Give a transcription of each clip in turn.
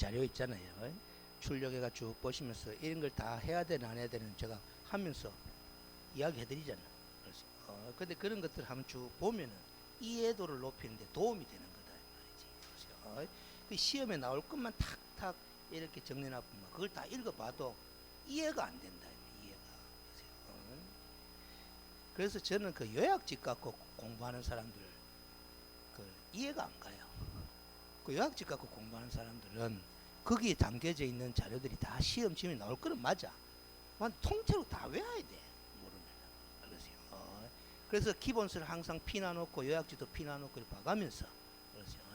자료 있잖아요. 출력해가 쭉 보시면서 이런 걸 다 해야 되나 안 해야 되는 제가 하면서 이야기 해드리잖아요. 그래서 근데 그런 것들 한번 쭉 보면은 이해도를 높이는데 도움이 되는 거다 이 말이지. 그래서 그 시험에 나올 것만 탁탁 이렇게 정리해놨으면 그걸 다 읽어봐도 이해가 안 된다. 이해가. 그래서 저는 그 요약집 갖고 공부하는 사람들 그 이해가 안 가요. 그 요약집 갖고 공부하는 사람들은 거기에 담겨져 있는 자료들이 다 시험 지문에 나올 거는 맞아. 통째로 다 외워야 돼. 모르면. 그래서 기본서를 항상 피나놓고 요약지도 피나놓고 봐가면서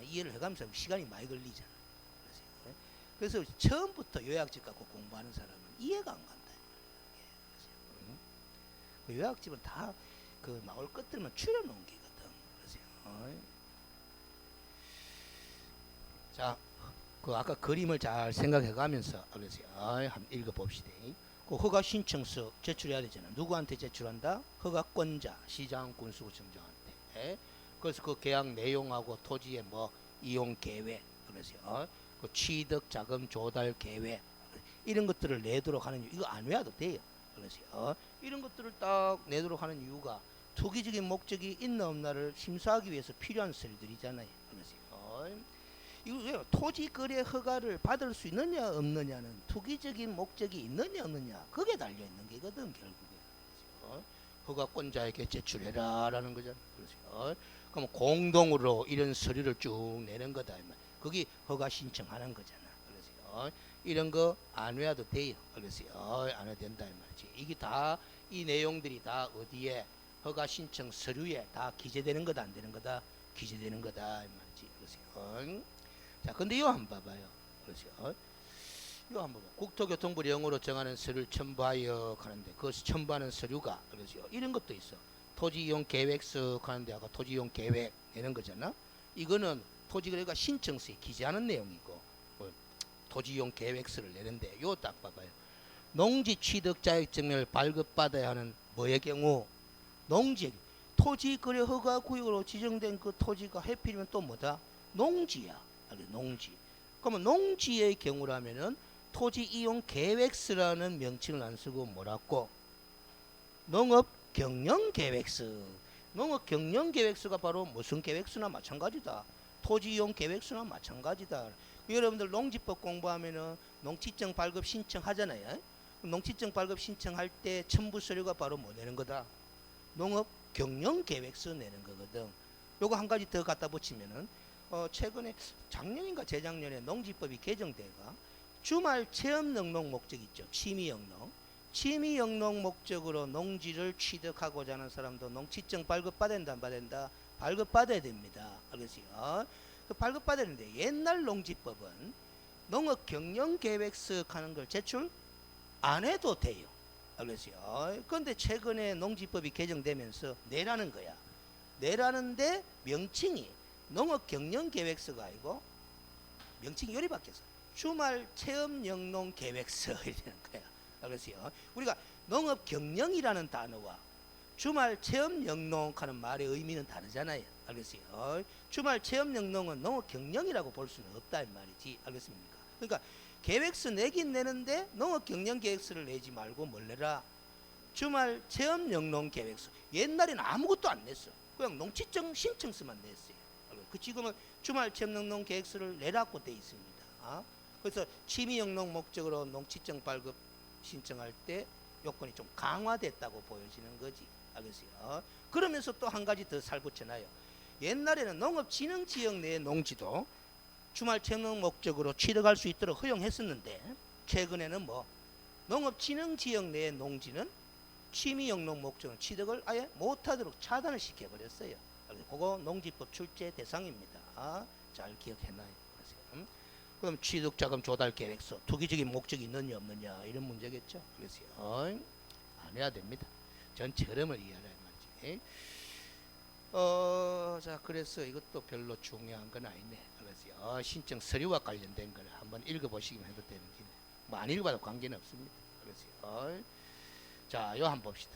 이해를 해가면서 시간이 많이 걸리잖아. 그래서 처음부터 요약집 갖고 공부하는 사람은 이해가 안 간다. 그 요약집은 다 그 나올 것들만 추려놓은 게거든. 자, 그 아까 그림을 잘 생각해가면서 한번 읽어봅시다. 그 허가 신청서 제출해야 되잖아. 누구한테 제출한다? 허가권자, 시장, 군수구청장한테. 그래서 그 계약 내용하고 토지의 뭐 이용 계획, 그 취득 자금 조달 계획 이런 것들을 내도록 하는 이거 안 외워도 돼요. 이런 것들을 딱 내도록 하는 이유가 투기적인 목적이 있나 없나를 심사하기 위해서 필요한 서류들이잖아요. 이거 왜 토지 거래 허가를 받을 수 있느냐 없느냐는 투기적인 목적이 있느냐 없느냐 그게 달려 있는 게거든 결국에. 허가권자에게 제출해라라는 거잖아. 그럼 공동으로 이런 서류를 쭉 내는 거다. 그게 허가 신청하는 거잖아. 이런 거 안 외워도 돼요. 안 해도 된다 이 말이지. 이게 다 이 내용들이 다 어디에 허가 신청 서류에 다 기재되는 거다 안 되는 거다 기재되는 거다 이 말이지. 자, 근데 이거 한번 봐봐요. 이거 한번 봐. 국토교통부령으로 정하는 서류를 첨부하여 하는데 그 첨부하는 서류가 이런 것도 있어. 토지 이용 계획서 하는데 아까 토지 이용 계획 내는 거잖아. 이거는 토지 거래가 신청서에 기재하는 내용이고 토지 이용 계획서를 내는데 요 딱 봐봐요. 농지 취득 자격증명을 발급받아야 하는 뭐의 경우 농지 토지 거래 허가 구역으로 지정된 그 토지가 해필이면 또 뭐다? 농지야. 농지. 그러면 농지의 경우라면은 토지 이용 계획서라는 명칭을 안 쓰고 뭐라고? 농업 경영 계획서. 농업 경영 계획서가 바로 무슨 계획서나 마찬가지다. 토지 이용 계획서나 마찬가지다. 여러분들 농지법 공부하면은 농지증 발급 신청하잖아요. 농지증 발급 신청할 때 첨부 서류가 바로 뭐 내는 거다? 농업 경영 계획서 내는 거거든. 요거 한 가지 더 갖다 붙이면은 최근에 작년인가 재작년에 농지법이 개정돼가 주말 체험 영농 목적 있죠. 취미 영농. 취미 영농 목적으로 농지를 취득하고자 하는 사람도 농지증 발급받아야 된다 안 받아야 발급받아야 됩니다. 알겠어요? 발급받아야 되는데 옛날 농지법은 농업 경영 계획서 하는 걸 제출 안 해도 돼요. 알겠어요? 그런데 최근에 농지법이 개정되면서 내라는 거야. 내라는데 명칭이 농업 경영 계획서가 아니고 명칭이 요리 바뀌었어. 주말 체험 영농 계획서 이라는 거야. 알겠어요? 우리가 농업 경영이라는 단어와 주말 체험 영농 하는 말의 의미는 다르잖아요. 알겠어요? 주말 체험 영농은 농업 경영이라고 볼 수는 없다 이 말이지. 알겠습니까? 그러니까 계획서 내긴 내는데 농업 경영 계획서를 내지 말고 뭘 내라? 주말 체험 영농 계획서. 옛날에는 아무것도 안 냈어. 그냥 농지증 신청서만 냈어요. 그 지금은 주말 체험 영농 계획서를 내라고 돼 있습니다. 그래서 취미 영농 목적으로 농지증 발급 신청할 때 요건이 좀 강화됐다고 보여지는 거지. 알겠어요? 그러면서 또 한 가지 더 살붙여놔요. 옛날에는 농업진흥지역 내의 농지도 주말 체험 목적으로 취득할 수 있도록 허용했었는데 최근에는 뭐 농업진흥지역 내의 농지는 취미 영농 목적으로 취득을 아예 못하도록 차단을 시켜버렸어요. 그거 농지법 출제 대상입니다. 잘 기억해놔요. 그럼 취득자금 조달 계획서 투기적인 목적이 있느냐 없느냐 이런 문제겠죠. 그래서 안 해야 됩니다. 전체 흐름을 이해하라 말이지. 자 그래서 이것도 별로 중요한 건 아니네. 그래서 신청 서류와 관련된 걸 한번 읽어보시기만 해도 되는 기네. 뭐 안 읽어봐도 관계는 없습니다. 그래서 자, 요 한번 봅시다.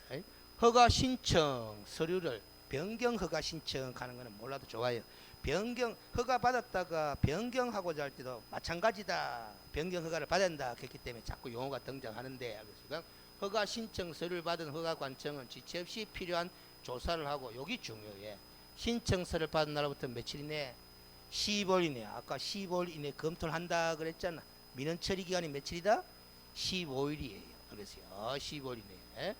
허가 신청 서류를 변경 허가 신청하는 거는 몰라도 좋아요. 변경 허가 받았다가 변경하고자 할 때도 마찬가지다. 변경 허가를 받았다 그렇기 때문에 자꾸 용어가 등장하는데 그래서 허가 신청서를 받은 허가관청은 지체 없이 필요한 조사를 하고 여기 중요해. 신청서를 받은 날부터 며칠 이내 15일 이내 아까 15일 이내 검토를 한다 그랬잖아. 민원 처리 기간이 며칠이다? 15일이에요. 그래서요 15일 이내에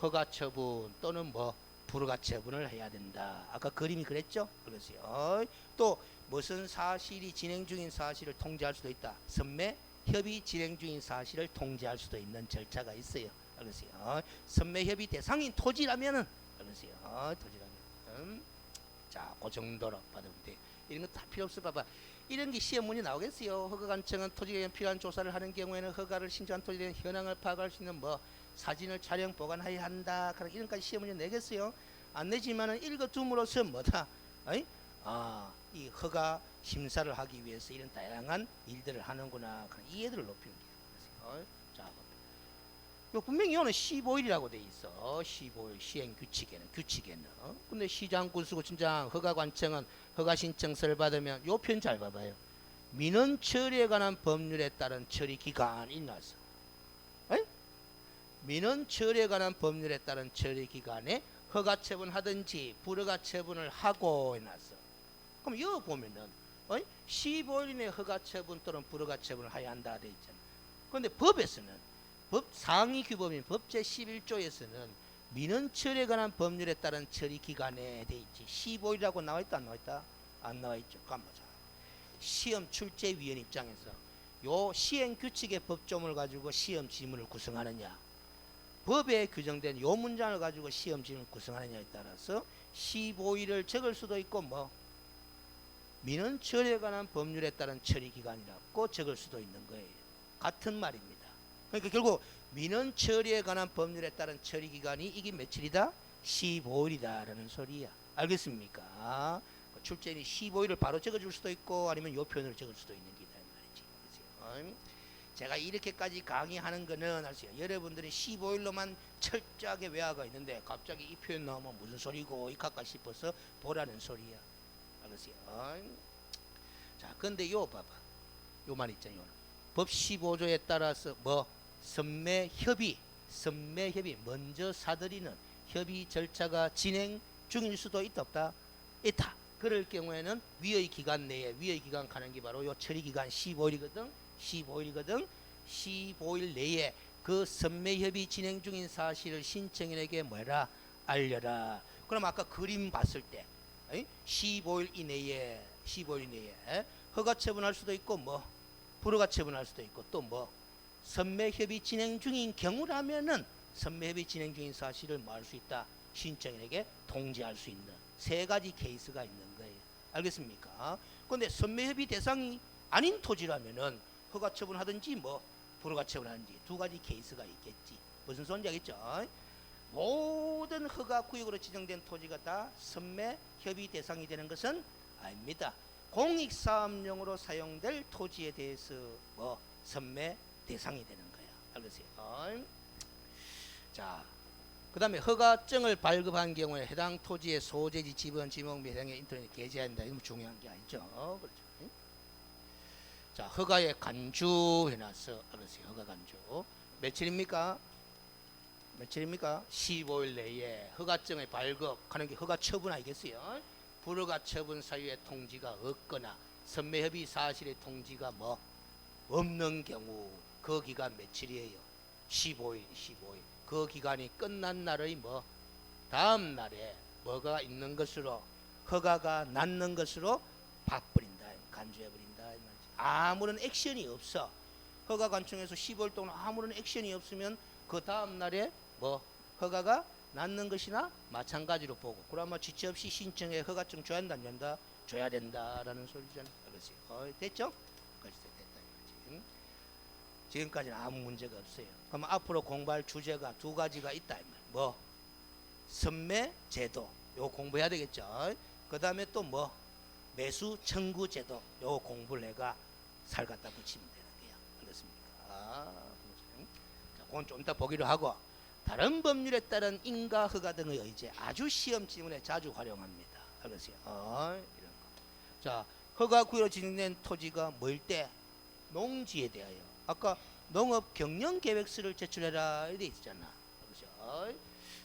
허가 처분 또는 뭐 불허가 처분을 해야 된다. 아까 그림이 그랬죠? 그래서요 또 무슨 사실이 진행 중인 사실을 통지할 수도 있다. 선매 협의 진행 중인 사실을 통지할 수도 있는 절차가 있어요. 그래서요 선매 협의 대상인 토지라면은 그래서요 토지라면 자, 그 정도로 받으면 돼. 이런 거 다 필요 없어. 봐봐. 이런 게 시험 문제 나오겠어요. 허가관청은 토지에 대한 필요한 조사를 하는 경우에는 허가를 신청한 토지에 대한 현황을 파악할 수 있는 뭐 사진을 촬영 보관하여야 한다. 그런 이런까지 시험 문제 내겠어요. 안 내지만은 읽어둠으로써 뭐다? 이 허가 심사를 하기 위해서 이런 다양한 일들을 하는구나. 그런 이해도를 높이는 거예요. 자, 요 분명히 이거는 15일이라고 돼 있어. 15일 시행 규칙에는. 근데 시장 군수구청장 허가관청은 허가 신청서를 받으면 요 편 잘 봐봐요. 민원 처리에 관한 법률에 따른 처리 기간이 나서. 민원 처리에 관한 법률에 따른 처리 기간에 허가 처분하든지 불허가 처분을 하고 해놨어. 그럼 여기 보면은 15일 이내 허가 처분 또는 불허가 처분을 해야 한다 돼 있잖아. 그런데 법에서는 법 상위 규범인 법 제11조에서는 민원 처리에 관한 법률에 따른 처리 기간에 돼 있지. 15일이라고 나와 있다 안 나와 있다? 안 나와 있죠. 까보자. 시험 출제위원 입장에서 요 시행 규칙의 법조문을 가지고 시험 지문을 구성하느냐, 법에 규정된 요 문장을 가지고 시험 지문을 구성하느냐에 따라서 15일을 적을 수도 있고 뭐 민원 처리에 관한 법률에 따른 처리 기간이라고 적을 수도 있는 거예요. 같은 말입니다. 그러니까 결국 민원 처리에 관한 법률에 따른 처리 기간이 이게 며칠이다? 15일이다라는 소리야. 알겠습니까? 출제인이 15일을 바로 적어줄 수도 있고 아니면 요 표현을 적을 수도 있는 기다 말이지. 제가 이렇게까지 강의하는 거는 아세요? 여러분들이 15일로만 철저하게 외화가 있는데 갑자기 이 표현 나오면 무슨 소리고 이카까 싶어서 보라는 소리야. 알았어요? 자, 근데 요 봐봐. 요 말 있잖아요. 법 15조에 따라서 뭐 선매 협의 먼저 사들이는 협의 절차가 진행 중일 수도 있다 없다? 있다. 그럴 경우에는 위의 기간 내에 위의 기간 가는 게 바로 요 처리 기간 15일이거든. 15일 내에 그 선매 협의 진행 중인 사실을 신청인에게 뭐라 알려라. 그럼 아까 그림 봤을 때 15일 이내에 허가 처분할 수도 있고 뭐 불허가 처분할 수도 있고 또 뭐 선매 협의 진행 중인 경우라면은 선매 협의 진행 중인 사실을 뭐 할 수 있다? 신청인에게 통지할 수 있는 세 가지 케이스가 있는 거예요. 알겠습니까? 그런데 선매 협의 대상이 아닌 토지라면은 허가 처분하든지 뭐 불허가 처분하든지 두 가지 케이스가 있겠지. 무슨 소리인지 알겠죠? 모든 허가 구역으로 지정된 토지가 다 선매 협의 대상이 되는 것은 아닙니다. 공익사업용으로 사용될 토지에 대해서 뭐 선매 대상이 되는 거야. 알겠어요? 자, 그 다음에 허가증을 발급한 경우에 해당 토지의 소재지, 지번, 지목 및 해당의 인터넷에 게재해야 한다. 이건 중요한 게 아니죠. 그렇죠? 자, 허가에 간주 해놨어. 알았어요. 허가 간주. 며칠입니까? 15일 내에 허가증의 발급하는 게 허가 처분 아니겠어요? 불허가 처분 사유의 통지가 없거나 선매협의 사실의 통지가 뭐 없는 경우 그 기간 며칠이에요? 15일. 그 기간이 끝난 날의 뭐 다음 날에 뭐가 있는 것으로 허가가 났는 것으로 바버린다. 간주해버린다. 아무런 액션이 없어. 허가관청에서 15일 동안 아무런 액션이 없으면 그 다음 날에 뭐 허가가 났는 것이나 마찬가지로 보고 그러면 지체 없이 신청해 허가증 줘야 한다 안 된다? 줘야 된다라는 소리잖아. 그렇지? 됐죠? 그렇지, 됐다. 지금까지는 아무 문제가 없어요. 그럼 앞으로 공부할 주제가 두 가지가 있다. 뭐 선매 제도 요거 공부해야 되겠죠. 그 다음에 또 뭐 매수 청구 제도 요거 공부를 내가 살 갖다 붙이면 되는 거야. 그렇습니까? 자, 그건 좀 이따 보기로 하고 다른 법률에 따른 인가 허가 등의 의제 아주 시험 지문에 자주 활용합니다. 알겠어요? 이런 거. 자, 허가구역으로 지정된 토지가 뭐일 때? 농지에 대하여. 아까 농업 경영 계획서를 제출해라 이래 있잖아. 그렇죠?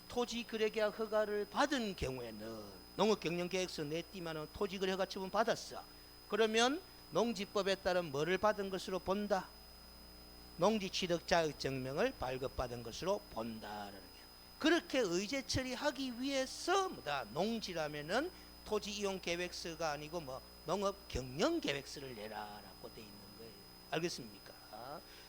토지 거래 계약 허가를 받은 경우에는 농업 경영 계획서 냈지만은 토지 거래 허가 처분 받았어. 그러면 농지법에 따른 뭐를 받은 것으로 본다? 농지 취득 자격 증명을 발급받은 것으로 본다라는 게. 그렇게 의제 처리하기 위해서 뭐다? 농지라면은 토지 이용 계획서가 아니고 뭐 농업 경영 계획서를 내라라고 돼 있는 거예요. 알겠습니까?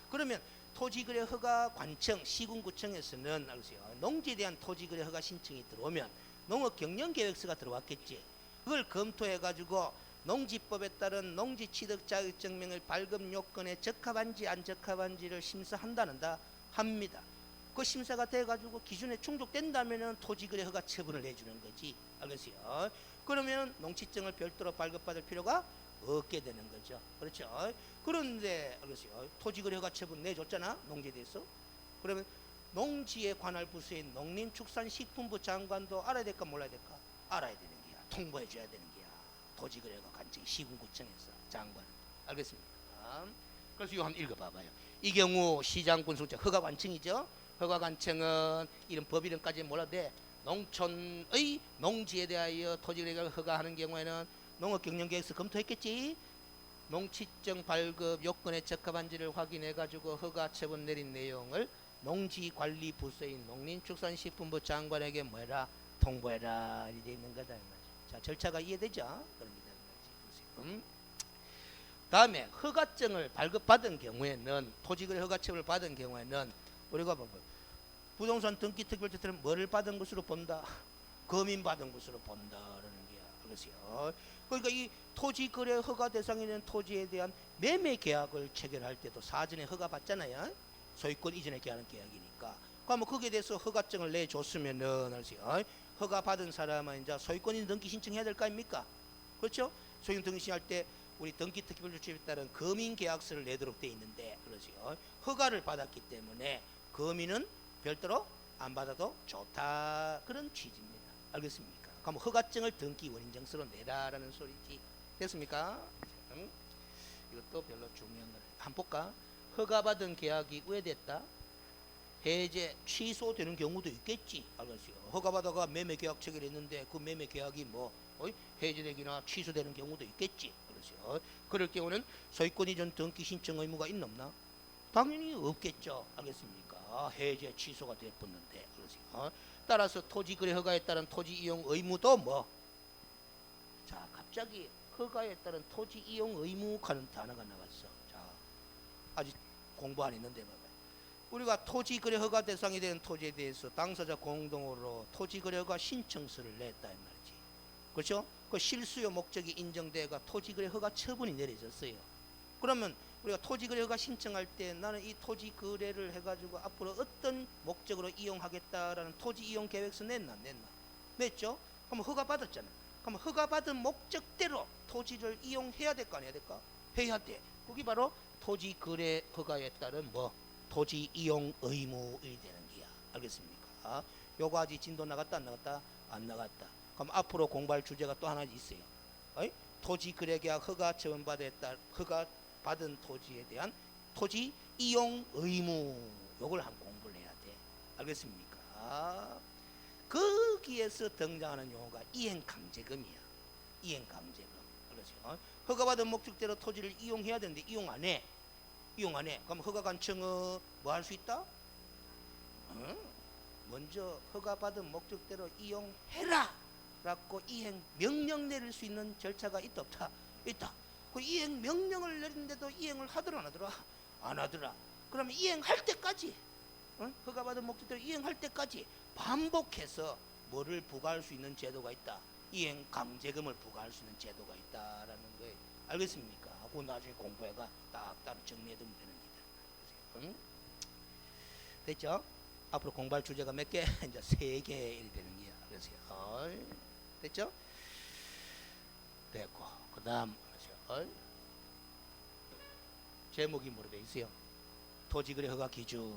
그러면 토지거래 허가 관청 시군구청에서는 알겠어요. 농지에 대한 토지거래 허가 신청이 들어오면 농업 경영 계획서가 들어왔겠지. 그걸 검토해 가지고 농지법에 따른 농지 취득 자격 증명을 발급 요건에 적합한지 안 적합한지를 심사한다는다 합니다. 그 심사가 돼 가지고 기준에 충족된다면은 토지거래 허가 처분을 내주는 거지. 알겠어요? 그러면 농취증을 별도로 발급받을 필요가 없게 되는 거죠. 그렇죠? 그런데 알겠어요? 토지거래 허가 처분 내줬잖아. 농지에 대해서. 그러면 농지에 관할 부서인 농림축산식품부 장관도 알아야 될까 몰라야 될까? 알아야 되는 거야. 통보해 줘야 되는 거야. 토지거래 허가 관청이 시군구청에서 장관. 알겠습니까? 그래서 이거 한번 읽어봐봐요. 이 경우 시장군수청 허가관청이죠. 허가관청은 이런 법 이름까지 몰라도 돼. 농촌의 농지에 대하여 토지거래를 허가하는 경우에는 농업경영계획서 검토했겠지. 농취증 발급 요건에 적합한지를 확인해 가지고 허가 처분 내린 내용을 농지관리부서인 농림축산식품부 장관에게 뭐해라? 통보해라. 이렇게 있는 거다. 자, 절차가 이해되죠? 그럽니다. 다음에 허가증을 발급받은 경우에는 토지거래 허가처를 받은 경우에는 우리가 부동산 등기특별조사는 뭐를 받은 것으로 본다? 검인받은 것으로 본다라는 게 알겠어요. 그러니까 이 토지거래 허가 대상이 있는 토지에 대한 매매 계약을 체결할 때도 사전에 허가 받잖아요. 소유권 이전에 계약하는 계약이니까. 그러면 거기에 대해서 허가증을 내줬으면은 알겠어요. 허가 받은 사람은 이제 소유권 이전 등기 신청해야 될 거 아닙니까? 그렇죠? 소유권 등기 신청할 때 우리 등기특별조치에 따른 검인계약서를 내도록 돼 있는데 그렇죠. 허가를 받았기 때문에 검인은 별도로 안 받아도 좋다 그런 취지입니다. 알겠습니까? 그럼 허가증을 등기 원인증서로 내라라는 소리지. 됐습니까? 이것도 별로 중요한 거예요. 한번 볼까? 허가받은 계약이 우회됐다. 해제 취소되는 경우도 있겠지. 알겠어요. 허가받아가 매매계약 체결했는데 그 매매계약이 뭐 해제되기나 취소되는 경우도 있겠지. 그렇죠. 그럴 경우는 소유권 이전 등기 신청 의무가 있나 없나? 당연히 없겠죠. 알겠습니까? 해제 취소가 됐었는데 그렇죠. 따라서 토지거래 허가에 따른 토지 이용 의무도 뭐? 자, 갑자기 허가에 따른 토지 이용 의무라는 단어가 나왔어. 자, 아직 공부 안 했는데 봐봐요. 우리가 토지거래 허가 대상이 된 토지에 대해서 당사자 공동으로 토지거래 허가 신청서를 냈다 이 말이지. 그렇죠? 그 실수요 목적이 인정돼가 토지거래 허가 처분이 내려졌어요. 그러면 우리가 토지거래 허가 신청할 때 나는 이 토지 거래를 해가지고 앞으로 어떤 목적으로 이용하겠다라는 토지 이용 계획서 냈나? 냈죠? 그럼 허가 받았잖아. 그럼 허가 받은 목적대로 토지를 이용해야 될까 안 해야 될까? 해야 돼. 그게 바로 토지 거래 허가에 따른 뭐 토지 이용 의무이 되는 거야. 알겠습니까? 요거 아직 진도 나갔다 안 나갔다? 안 나갔다. 그럼 앞으로 공부할 주제가 또 하나 있어요. 토지 거래 계약 허가 처분받에 따라 허가 받은 토지에 대한 토지 이용 의무 요걸 한 공부를 해야 돼. 알겠습니까? 거기에서 등장하는 용어가 이행강제금이야. 이행강제금. 그렇죠? 허가받은 목적대로 토지를 이용해야 되는데 이용 안 해. 그럼 허가관청은 뭐 할 수 있다? 먼저 허가받은 목적대로 이용해라 라고 이행 명령 내릴 수 있는 절차가 있다 없다? 있다. 그 이행 명령을 내리는데도 이행을 하더라 안 하더라? 안 하더라. 그러면 이행할 때까지 허가받은 목적대로 이행할 때까지 반복해서 뭐를 부과할 수 있는 제도가 있다. 이행 강제금을 부과할 수 있는 제도가 있다라는 거예요. 알겠습니까? 그거 나중에 공부해가 딱 따로 정리해두면 되는 기다. 됐죠? 앞으로 공부할 주제가 몇 개? 이제 3개 이렇게 되는 거야. 그래서 됐죠? 됐고 그 다음 제목이 뭐로 돼 있어요? 토지거래 허가 기준.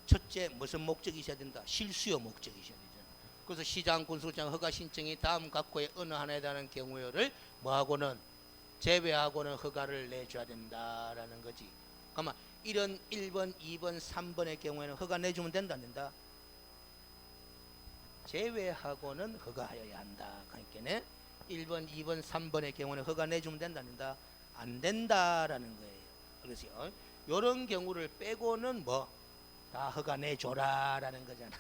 첫째 무슨 목적이 있어야 된다? 실수요 목적이 있어야 되잖아. 그래서 시장 군수장 허가 신청이 다음 각호의 어느 하나에 대한 경우를 뭐하고는 제외하고는 허가를 내줘야 된다라는 거지. 그러면 이런 1번, 2번, 3번의 경우에는 허가 내주면 된다 안 된다? 제외하고는 허가하여야 한다. 그러니까 1번, 2번, 3번의 경우는 허가 내주면 된다 안 된다? 안 된다라는 거예요. 그래서 이런 경우를 빼고는 뭐 다 허가 내줘라라는 거잖아.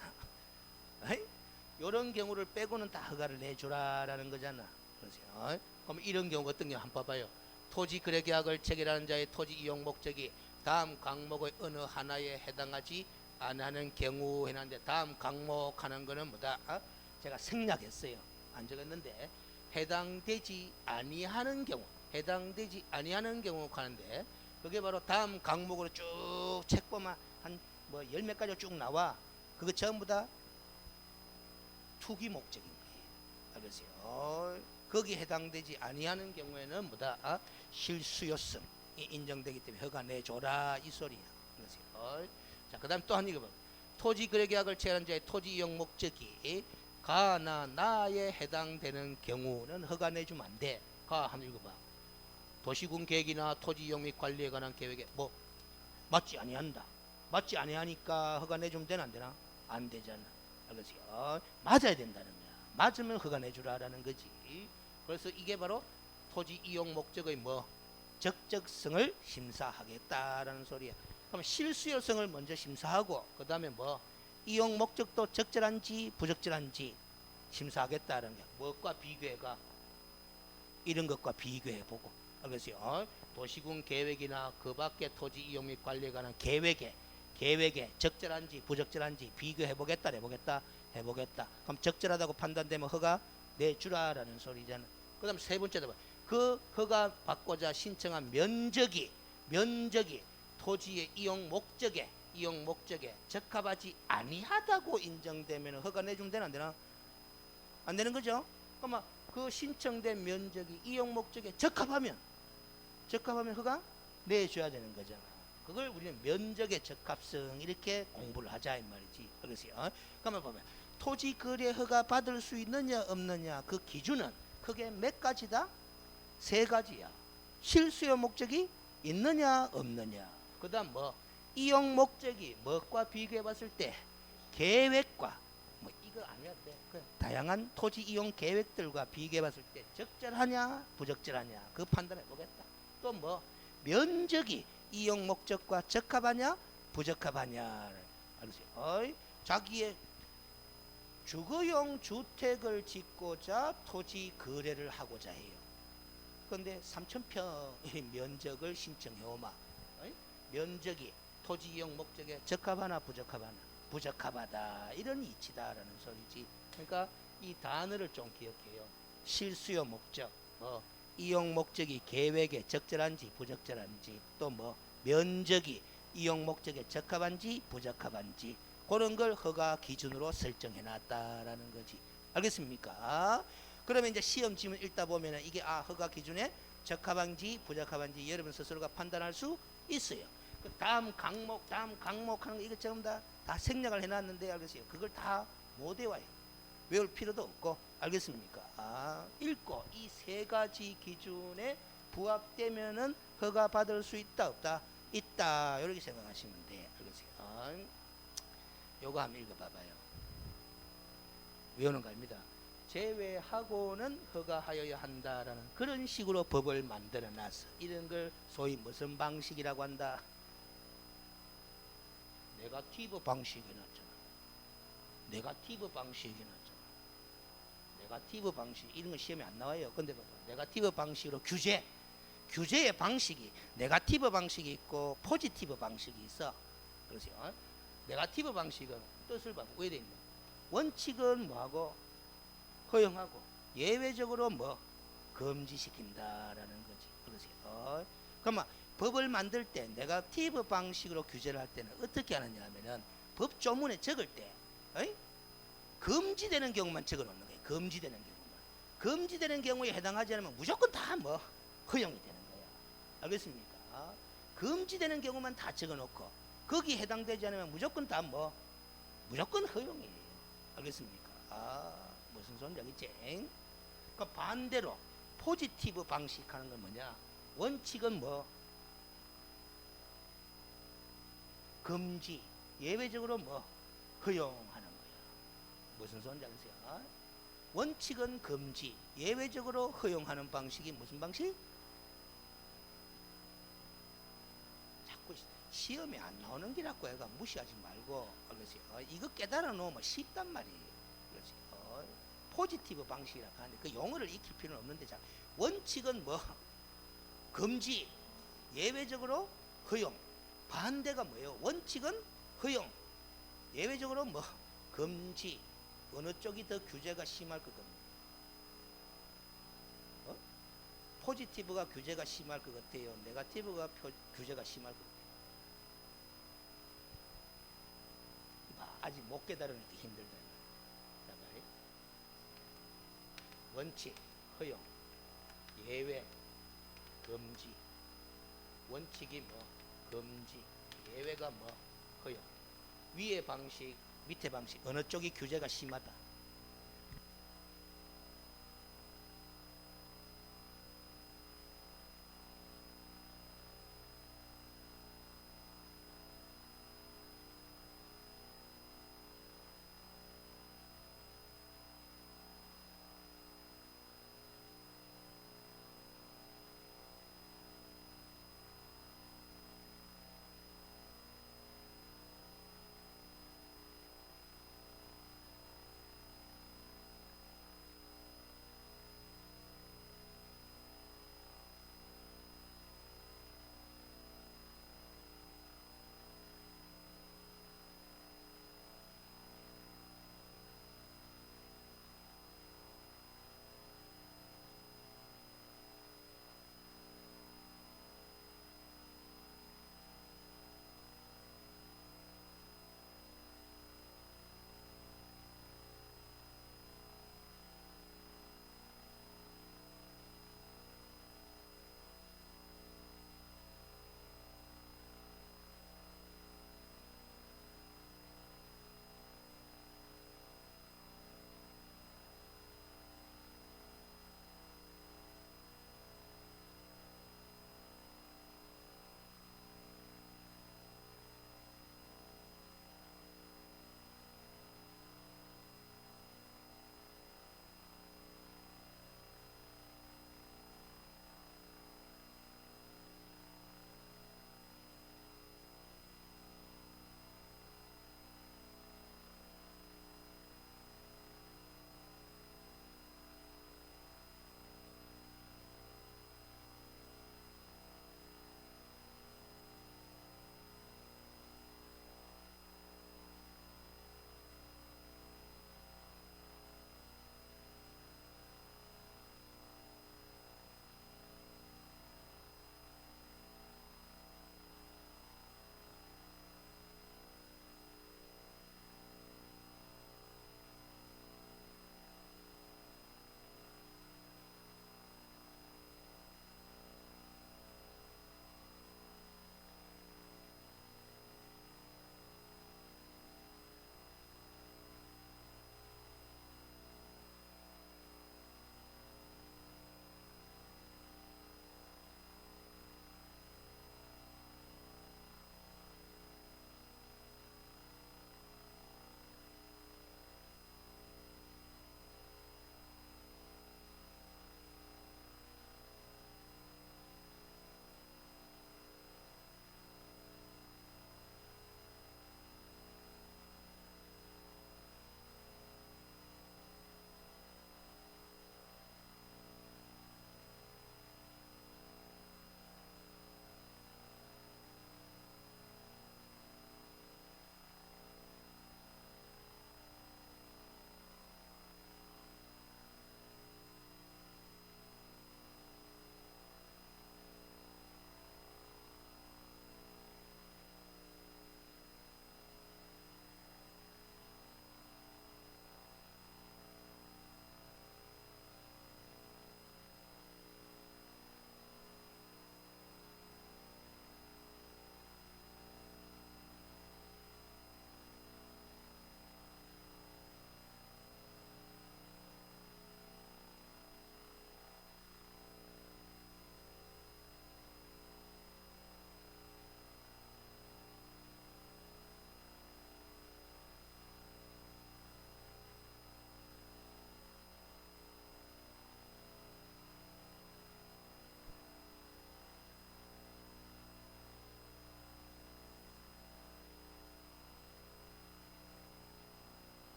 이런 경우를 빼고는 다 허가를 내줘라라는 거잖아. 그래서 그럼 이런 경우 어떤 경우 한번 봐봐요. 토지 거래 계약을 체결하는 자의 토지 이용 목적이 다음 강목의 어느 하나에 해당하지 않는 경우 해놨는데, 다음 강목 하는 거는 뭐다? 제가 생략했어요. 안 적었는데 해당되지 아니하는 경우, 해당되지 아니하는 경우 하는데, 그게 바로 다음 강목으로 쭉 책 보면 한 뭐 열 몇 가지가 쭉 나와. 그거 전부 다 투기 목적인 거예요. 그래서 거기에 해당되지 아니하는 경우에는 뭐다? 실수요성이 인정되기 때문에 허가 내줘라 이 소리야. 그래서 자, 그 다음 또 한 읽어봐. 토지 거래 계약을 체결한 자의 토지 이용 목적이 가나 나에 해당되는 경우는 허가 내주면 안 돼. 가 한번 읽어봐. 도시군 계획이나 토지 이용 및 관리에 관한 계획에 뭐 맞지 아니한다. 맞지 아니하니까 허가 내주면 되나 안 되나? 안 되잖아. 그래서 맞아야 된다는 거야. 맞으면 허가 내주라라는 거지. 그래서 이게 바로 토지 이용 목적의 뭐 적적성을 심사하겠다라는 소리야. 그럼 실수요성을 먼저 심사하고 그 다음에 뭐 이용 목적도 적절한지 부적절한지 심사하겠다는 게 무엇과 비교해가 이런 것과 비교해보고. 그래서 도시군 계획이나 그 밖의 토지 이용 및 관리에 관한 계획에 적절한지 부적절한지 비교해보겠다 해보겠다. 그럼 적절하다고 판단되면 허가 내주라라는 소리잖아. 그 다음 세 번째도 봐. 그 허가 받고자 신청한 면적이 토지의 이용 목적에 적합하지 아니하다고 인정되면 허가 내주면 되나 안 되나? 안 되는 거죠. 그러면 그 신청된 면적이 이용 목적에 적합하면 허가 내줘야 되는 거잖아. 그걸 우리는 면적의 적합성 이렇게 공부를 하자 이 말이지. 그래서 그러면 보면 토지 거래 허가 받을 수 있느냐 없느냐 그 기준은 크게 몇 가지다? 세 가지야. 실수요 목적이 있느냐 없느냐. 그 다음 뭐 이용 목적이 뭐과 비교해 봤을 때 계획과 뭐 이거 아니야 돼. 다양한 토지 이용 계획들과 비교해 봤을 때 적절하냐 부적절하냐 그 판단해 보겠다. 또 뭐 면적이 이용 목적과 적합하냐 부적합하냐. 알았어요? 자기의 주거용 주택을 짓고자 토지 거래를 하고자 해요. 그런데 3,000평의 면적을 신청해 오마. 면적이 토지 이용 목적에 적합하나 부적합하다 이런 이치다라는 소리지. 그러니까 이 단어를 좀 기억해요. 실수요 목적, 뭐 이용 목적이 계획에 적절한지 부적절한지, 또 뭐 면적이 이용 목적에 적합한지 부적합한지 그런 걸 허가 기준으로 설정해 놨다라는 거지. 알겠습니까? 그러면 이제 시험 지문 읽다 보면은 이게 허가 기준에 적합한지 부적합한지 여러분 스스로가 판단할 수 있어요. 그 다음 강목 하는 거 이거 전부 다 생략을 해놨는데 알겠어요. 그걸 다 못 외워요. 외울 필요도 없고. 알겠습니까? 읽고 이 세 가지 기준에 부합되면은 허가 받을 수 있다 없다? 있다. 이렇게 생각하시면 돼. 알겠어요? 요거 한번 읽어봐봐요. 외우는 겁니다. 제외하고는 허가하여야 한다라는 그런 식으로 법을 만들어 놨어. 이런 걸 소위 무슨 방식이라고 한다? 네거티브 방식이 났잖아. 네거티브 방식 이런 거 시험에 안 나와요. 근데 봐봐. 네거티브 방식으로 규제의 방식이 네거티브 방식이 있고 포지티브 방식이 있어. 그래서 네거티브 방식은 뜻을 봐봐. 왜 돼 있노? 원칙은 뭐하고 허용하고 예외적으로 뭐 금지시킨다라는 거지. 그래서 그러면 법을 만들 때 네거티브 방식으로 규제를 할 때는 어떻게 하느냐 하면은 법 조문에 적을 때 금지되는 경우만 적어 놓는 거예요. 금지되는 경우에 해당하지 않으면 무조건 다 뭐 허용이 되는 거야. 알겠습니까? 금지되는 경우만 다 적어 놓고 거기 해당되지 않으면 무조건 다 뭐 무조건 허용이에요. 알겠습니까? 무슨 소리인지 알겠지? 그러니까 반대로 포지티브 방식 하는 건 뭐냐? 원칙은 뭐? 금지, 예외적으로 뭐? 허용하는 거예요. 무슨 소리인지 아세요? 원칙은 금지, 예외적으로 허용하는 방식이 무슨 방식? 자꾸 시험에 안 나오는 게라고 해가 무시하지 말고, 그러세요. 이거 깨달아 놓으면 쉽단 말이에요. 그러세요. 포지티브 방식이라고 하는데 그 용어를 익힐 필요는 없는데, 자, 원칙은 뭐? 금지, 예외적으로 허용. 반대가 뭐예요? 원칙은 허용, 예외적으로 뭐? 금지. 어느 쪽이 더 규제가 심할 것 같나요? 포지티브가 규제가 심할 것 같아요? 네거티브가 규제가 심할 것 같아요? 아직 못 깨달으니까 힘들다. 원칙, 허용, 예외, 금지. 원칙이 뭐? 금지. 예외가 뭐? 허용. 위의 방식, 밑에 방식, 어느 쪽이 규제가 심하다?